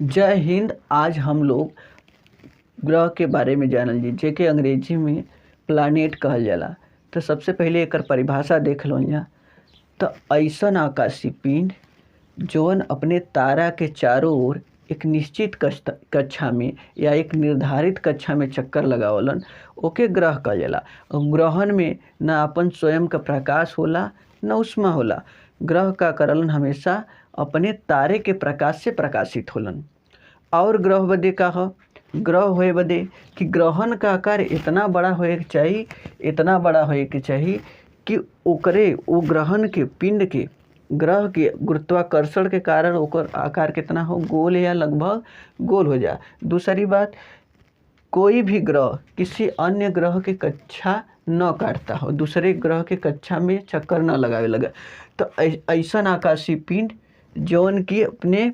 जय हिंद। आज हम लोग ग्रह के बारे में जानल जी जेके अंग्रेजी में प्लानेट कहल जाला। तो सबसे पहले एकर परिभाषा देख लो जा। तो ऐसन आकाशीय पिंड जौन अपने तारा के चारों ओर एक निश्चित कक्षा में या एक निर्धारित कक्षा में चक्कर लगावलन ओके ग्रह कहल जाला। और ग्रहन में ना अपन स्वयं का प्रकाश होला न उष्मा होला। ग्रह का करलन हमेशा अपने तारे के प्रकाश से प्रकाशित होलन। और ग्रह बदे का ह ग्रह होए बदे कि ग्रहण का आकार इतना बड़ा होए के चाहिए, इतना बड़ा होए के चाहिए कि ओकरे वो ग्रहण के पिंड के ग्रह के गुरुत्वाकर्षण के कारण ओकर आकार कितना हो, गोल या लगभग गोल हो जाए। दूसरी बात, कोई भी ग्रह किसी अन्य ग्रह के कक्षा न काटता हो, दूसरे ग्रह के कक्षा में चक्कर न लगावे लगा। तो ऐसा आकाशीय पिंड जौन की अपने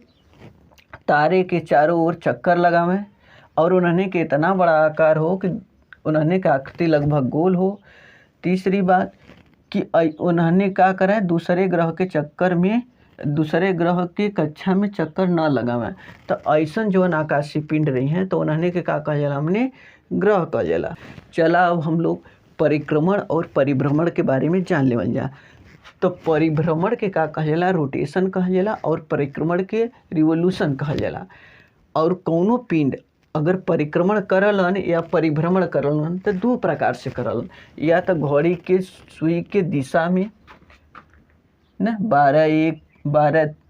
तारे के चारों ओर चक्कर लगावे और उन्होंने के इतना बड़ा आकार हो कि उन्होंने का आकृति लगभग गोल हो। तीसरी बात कि उन्होंने क्या करें, दूसरे ग्रह के चक्कर में दूसरे ग्रह के कक्षा में चक्कर ना लगावे। तो ऐसा जो आकाशीय पिंड रही हैं तो उन्होंने के का कहा जाला, हमने ग्रह कहा जाला। चला अब हम लोग परिक्रमण और परिभ्रमण के बारे में जान लेवल जा। तो परिभ्रमण के का कहल जाला, रोटेशन कहल जाला, और परिक्रमण के रिवोल्यूशन कहल जाला। और कौनो पिंड अगर परिक्रमण करलन या परिभ्रमण करलन तो दो प्रकार से करलन। या तो घड़ी के सुई के दिशा में न 12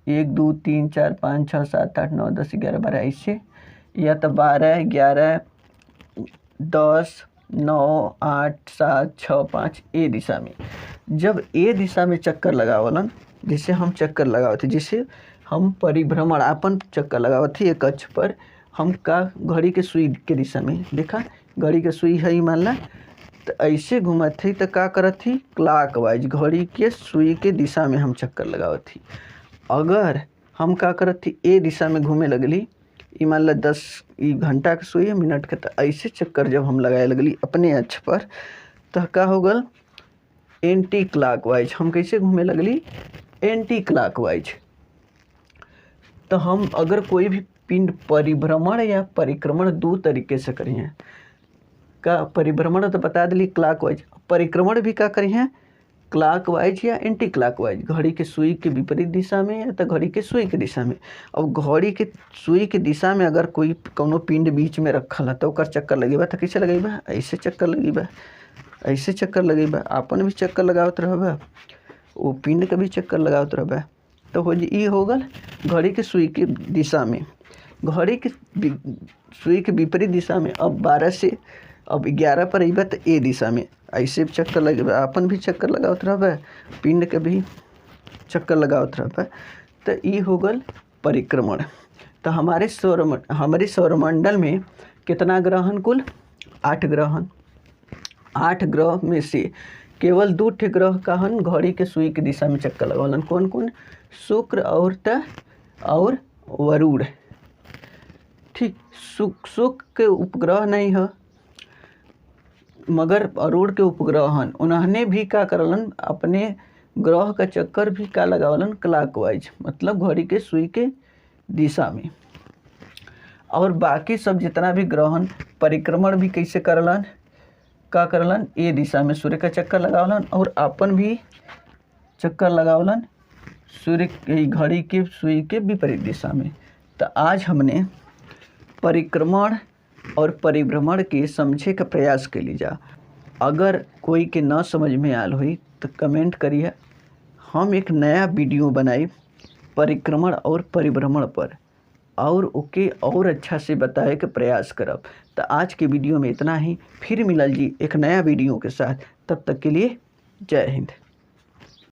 1 2 3 4 5 6 7 8 9 10 11 12 ऐसे, या तो 12 11 10 9 8 7 6 5 ए दिशा में। जब ए दिशा में चक्कर लगावलन, जिसे हम चक्कर लगावत थे, जिसे हम परिभ्रमण अपन चक्कर लगावत थे एक अक्ष पर, हम का घड़ी के सुई के दिशा में, देखा घड़ी के सुई है मान ला, तो ऐसे घूमत थी तो का करत थी, क्लॉकवाइज घड़ी के सुई के दिशा में हम चक्कर लगावत थी। अगर हम का करत थी ए दिशा में घूमे लगली, मान ला 10 घंटा के सुई मिनट के, तो ऐसे चक्कर जब हम लगाए लगली अपने अक्ष पर तो का हो गल, एंटी क्लॉकवाइज। हम कैसे घूमे लगली, एंटी क्लॉकवाइज। तो हम अगर कोई भी पिंड परिभ्रमण या परिक्रमण दो तरीके से करी हैं। का परिभ्रमण तो बता दिली क्लॉकवाइज, परिक्रमण भी का करी हैं क्लॉकवाइज या एंटी क्लॉकवाइज, घड़ी के सुई के विपरीत दिशा में या तो घड़ी के सुई के दिशा में। अब घड़ी के सुई के दिशा में अगर कोई कोनो पिंड बीच में रखल है तो ओकर चक्कर लगेबा तो कैसे लगेबा, ऐसे चक्कर लगेबा, ऐसे चक्कर लगेबा, अपन भी चक्कर लगावत रहबा, वो पिंड के भी चक्कर लगावत रहबा। तो हो जी हो गल घड़ी के सुई के दिशा में, घड़ी के सुई के विपरीत दिशा में। अब 12 से अब 11 पर अइबा तो ए दिशा में, ऐसे चक्कर लगेबा, अपन भी चक्कर लगावत रहबा, पिंड के भी चक्कर लगावत रहबा। तो ये हो गल परिक्रमण। तो हमारे सौरमंडल में कितना ग्रहन, कुल 8 ग्रहन। 8 ग्रह में से केवल 2 ठे ग्रह का हन घड़ी के सुई के दिशा में चक्कर लगावलन। कौन कौन, शुक्र और वरुण। ठीक, शुक्र के उपग्रह नहीं है मगर वरुण के उपग्रह हन। उन्होंने भी का करलन, अपने ग्रह का चक्कर भी का लगावलन क्लॉकवाइज, मतलब घड़ी के सुई के दिशा में। और बाकी सब जितना भी ग्रहन परिक्रमण भी कैसे करलन, का करलन ए दिशा में सूर्य का चक्कर लगावलन और अपन भी चक्कर लगावलन सूर्य की घड़ी के सुई के विपरीत दिशा में। तो आज हमने परिक्रमण और परिभ्रमण के समझे का प्रयास के लीजा। अगर कोई के न समझ में आल हुई तो कमेंट करिए, हम एक नया वीडियो बनाई परिक्रमण और परिभ्रमण पर और ओके और अच्छा से बताए के प्रयास करब। तो आज के वीडियो में इतना ही, फिर मिलल जी एक नया वीडियो के साथ। तब तक के लिए जय हिंद।